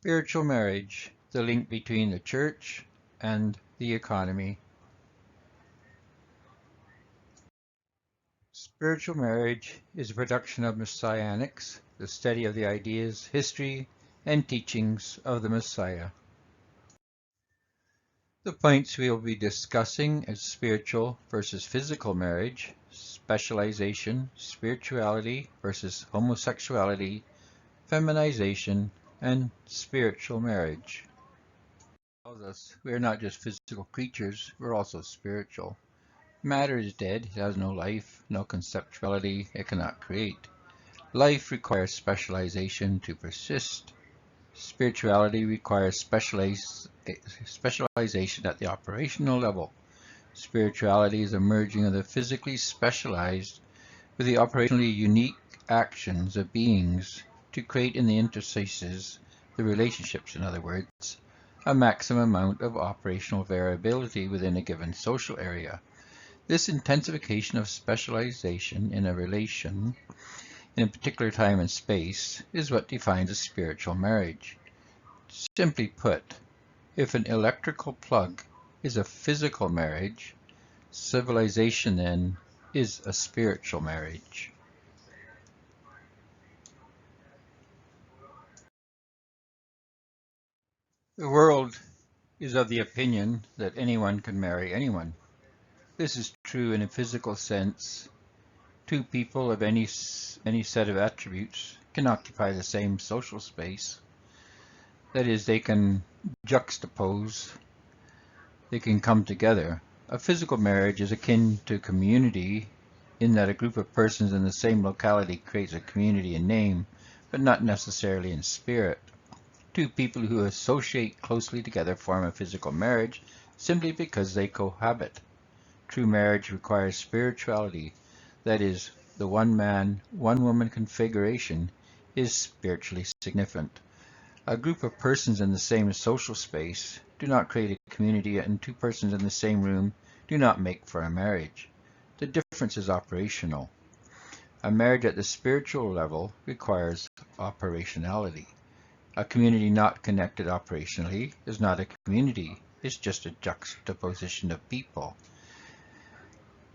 Spiritual marriage, the link between the church and the economy. Spiritual marriage is a production of Messianics, the study of the ideas, history, and teachings of the Messiah. The points we will be discussing is spiritual versus physical marriage, specialization, spirituality versus homosexuality, feminization, and spiritual marriage. Tells us we are not just physical creatures, we're also spiritual. Matter is dead, it has no life, no conceptuality, it cannot create. Life requires specialization to persist. Spirituality requires specialization at the operational level. Spirituality is a merging of the physically specialized with the operationally unique actions of beings to create in the interstices, the relationships in other words, a maximum amount of operational variability within a given social area. This intensification of specialization in a relation in a particular time and space is what defines a spiritual marriage. Simply put, if an electrical plug is a physical marriage, civilization then is a spiritual marriage. The world is of the opinion that anyone can marry anyone. This is true in a physical sense. Two people of any set of attributes can occupy the same social space. That is, they can juxtapose, they can come together. A physical marriage is akin to community in that a group of persons in the same locality creates a community in name, but not necessarily in spirit. Two people who associate closely together form a physical marriage simply because they cohabit. True marriage requires spirituality, that is, the one man, one woman configuration is spiritually significant. A group of persons in the same social space do not create a community, and two persons in the same room do not make for a marriage. The difference is operational. A marriage at the spiritual level requires operationality. A community not connected operationally is not a community, it's just a juxtaposition of people.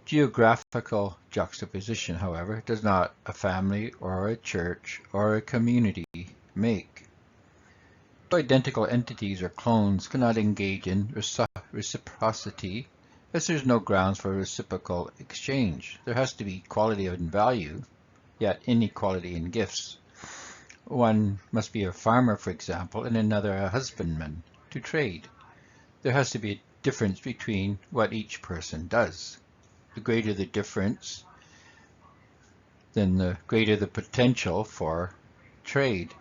Geographical juxtaposition, however, does not a family or a church or a community make. Two identical entities or clones cannot engage in reciprocity, as there is no grounds for reciprocal exchange. There has to be equality in value, yet inequality in gifts. One must be a farmer, for example, and another a husbandman to trade. There has to be a difference between what each person does. The greater the difference, then the greater the potential for trade.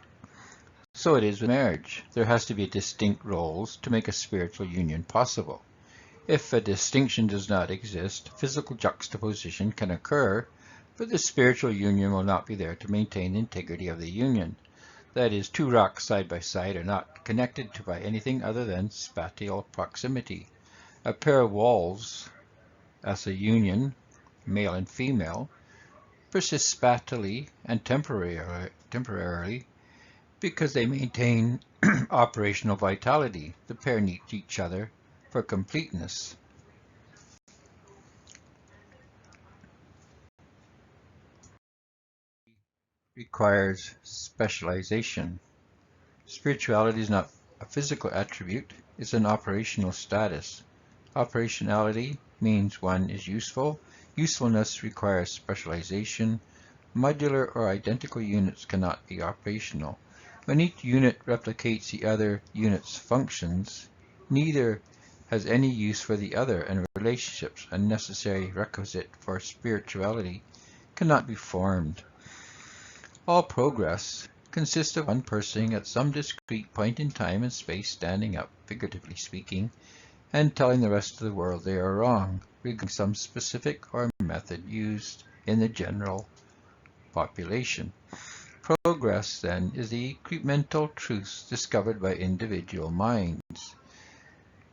So it is with marriage. There has to be distinct roles to make a spiritual union possible. If a distinction does not exist, physical juxtaposition can occur, but the spiritual union will not be there to maintain the integrity of the union. That is, two rocks side by side are not connected to by anything other than spatial proximity. A pair of walls, as a union, male and female, persists spatially and temporarily because they maintain operational vitality. The pair need each other for completeness. Requires specialization. Spirituality is not a physical attribute, it's an operational status. Operationality means one is useful. Usefulness requires specialization. Modular or identical units cannot be operational. When each unit replicates the other unit's functions, neither has any use for the other, and relationships, a necessary requisite for spirituality, cannot be formed. All progress consists of one person at some discrete point in time and space standing up, figuratively speaking, and telling the rest of the world they are wrong, regarding some specific or method used in the general population. Progress, then, is the incremental truths discovered by individual minds.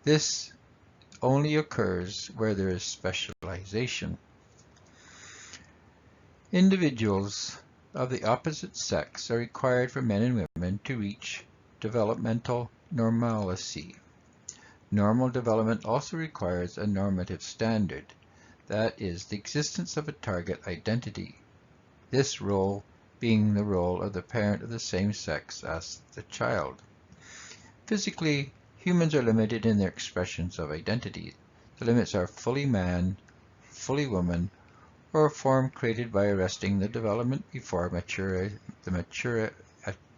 This only occurs where there is specialization. Individuals of the opposite sex are required for men and women to reach Developmental normalcy. Normal development also requires a normative standard, that is, the existence of a target identity, this role being the role of the parent of the same sex as the child. Physically, humans are limited in their expressions of identity. The limits are fully man, fully woman, or a form created by arresting the development before the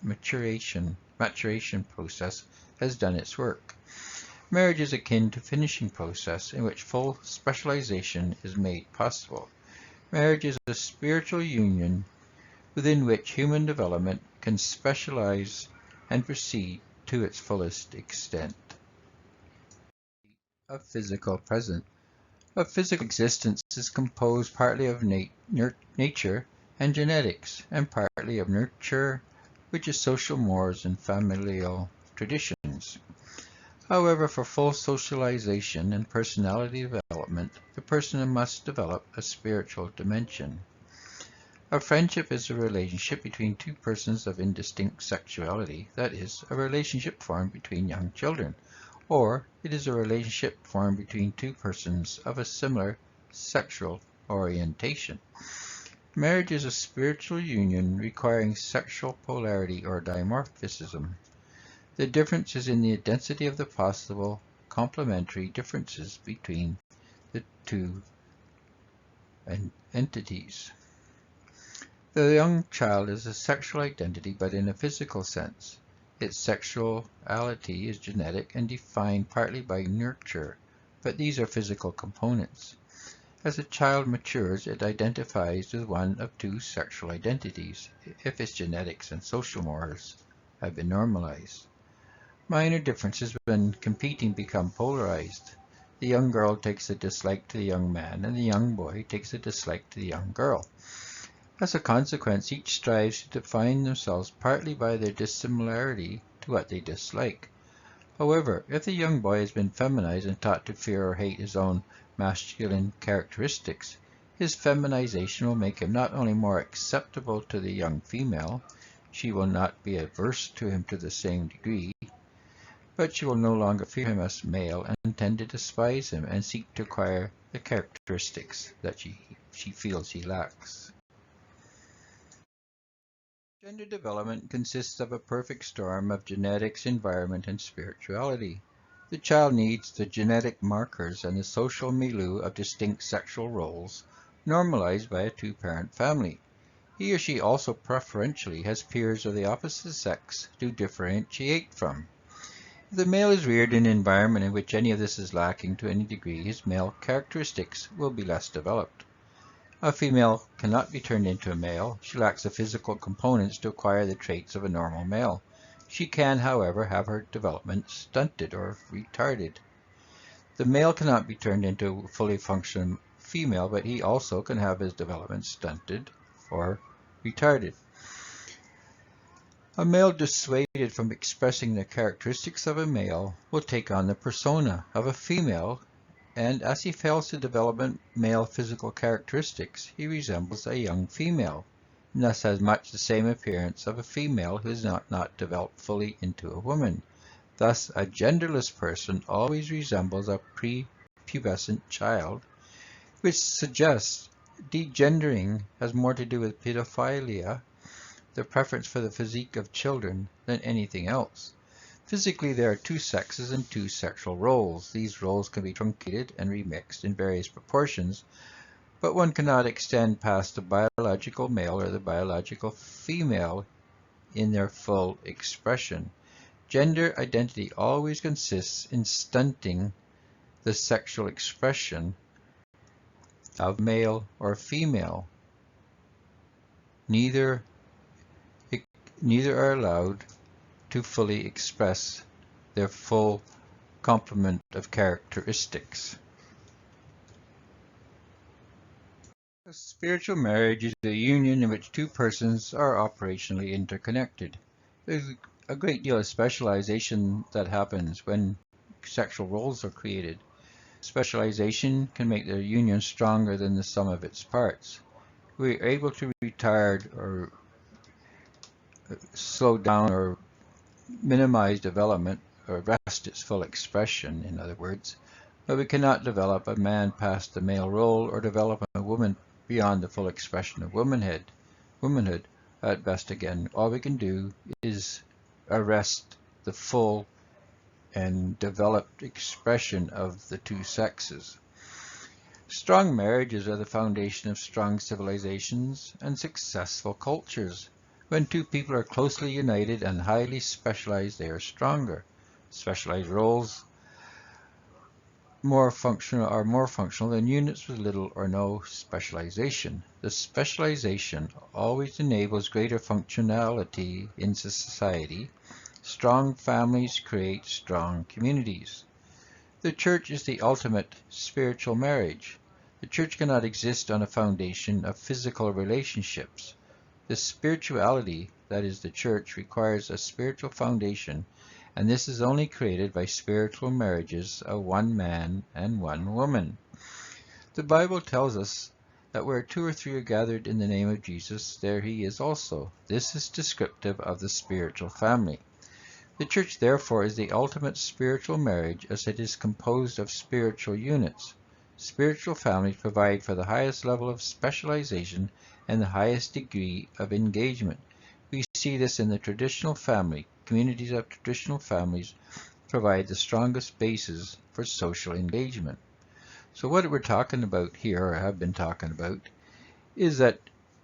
maturation process has done its work. Marriage is akin to finishing process in which full specialization is made possible. Marriage is a spiritual union within which human development can specialize and proceed to its fullest extent. A physical present. A physical existence is composed partly of nature and genetics, and partly of nurture, which is social mores and familial traditions. However, for full socialization and personality development, the person must develop a spiritual dimension. A friendship is a relationship between two persons of indistinct sexuality, that is, a relationship formed between young children, or it is a relationship formed between two persons of a similar sexual orientation. Marriage is a spiritual union requiring sexual polarity or dimorphism. The difference is in the density of the possible complementary differences between the two entities. The young child is a sexual identity, but in a physical sense. Its sexuality is genetic and defined partly by nurture, but these are physical components. As a child matures, it identifies with one of two sexual identities, if its genetics and social mores have been normalized. Minor differences when competing become polarized. The young girl takes a dislike to the young man, and the young boy takes a dislike to the young girl. As a consequence, each strives to define themselves partly by their dissimilarity to what they dislike. However, if the young boy has been feminized and taught to fear or hate his own masculine characteristics, his feminization will make him not only more acceptable to the young female, she will not be averse to him to the same degree, but she will no longer fear him as male and tend to despise him and seek to acquire the characteristics that she feels he lacks. Gender development consists of a perfect storm of genetics, environment, and spirituality. The child needs the genetic markers and the social milieu of distinct sexual roles normalized by a two-parent family. He or she also preferentially has peers of the opposite sex to differentiate from. If the male is reared in an environment in which any of this is lacking to any degree, his male characteristics will be less developed. A female cannot be turned into a male. She lacks the physical components to acquire the traits of a normal male. She can, however, have her development stunted or retarded. The male cannot be turned into a fully functioning female, but he also can have his development stunted or retarded. A male dissuaded from expressing the characteristics of a male will take on the persona of a female, and as he fails to develop male physical characteristics, he resembles a young female, and thus has much the same appearance of a female who is not developed fully into a woman. Thus, a genderless person always resembles a prepubescent child, which suggests degendering has more to do with pedophilia, the preference for the physique of children, than anything else. Physically, there are two sexes and two sexual roles. These roles can be truncated and remixed in various proportions, but one cannot extend past the biological male or the biological female in their full expression. Gender identity always consists in stunting the sexual expression of male or female. Neither are allowed to fully express their full complement of characteristics. A spiritual marriage is a union in which two persons are operationally interconnected. There's a great deal of specialization that happens when sexual roles are created. Specialization can make the union stronger than the sum of its parts. We're able to retard or slow down or minimize development or arrest its full expression, in other words, but we cannot develop a man past the male role or develop a woman beyond the full expression of womanhood. At best, again, all we can do is arrest the full and developed expression of the two sexes. Strong marriages are the foundation of strong civilizations and successful cultures. When two people are closely united and highly specialized, they are stronger. Specialized roles are more functional than units with little or no specialization. The specialization always enables greater functionality in society. Strong families create strong communities. The church is the ultimate spiritual marriage. The church cannot exist on a foundation of physical relationships. The spirituality, that is the church, requires a spiritual foundation, and this is only created by spiritual marriages of one man and one woman. The Bible tells us that where two or three are gathered in the name of Jesus, there he is also. This is descriptive of the spiritual family. The church, therefore, is the ultimate spiritual marriage as it is composed of spiritual units. Spiritual families provide for the highest level of specialization and the highest degree of engagement. We see this in the traditional family. Communities of traditional families provide the strongest basis for social engagement. So what we're talking about here, or have been talking about, is that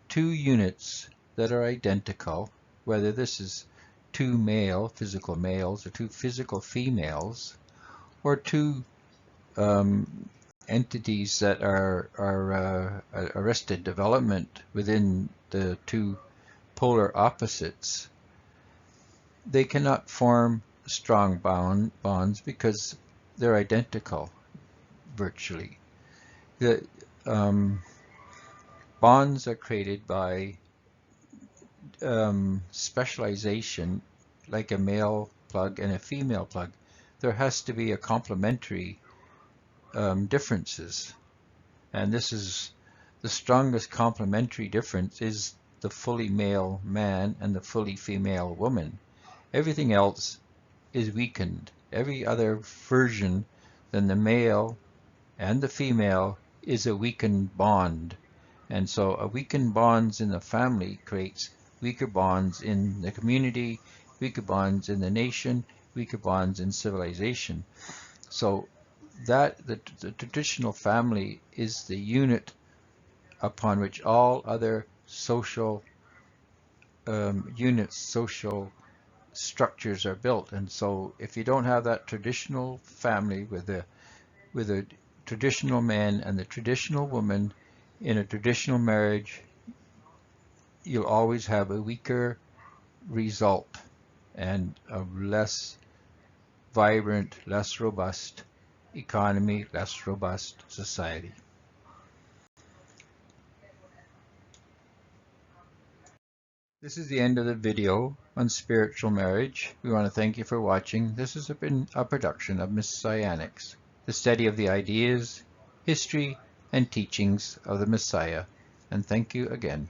two units that are identical, whether this is two male physical males or two physical females, or two entities that are arrested development within the two polar opposites, they cannot form strong bonds because they're identical virtually. The bonds are created by specialization, like a male plug and a female plug. There has to be a complementary differences, and this is the strongest complementary difference is the fully male man and the fully female woman. Everything else is weakened. Every other version than the male and the female is a weakened bond, and so a weakened bonds in the family creates weaker bonds in the community, weaker bonds in the nation, weaker bonds in civilization. So that the traditional family is the unit upon which all other social units, social structures are built. And so if you don't have that traditional family with a traditional man and the traditional woman in a traditional marriage, you'll always have a weaker result and a less vibrant, less robust economy, less robust society. This is the end of the video on spiritual marriage. We want to thank you for watching. This has been a production of Messianics, the study of the ideas, history, and teachings of the Messiah. And thank you again.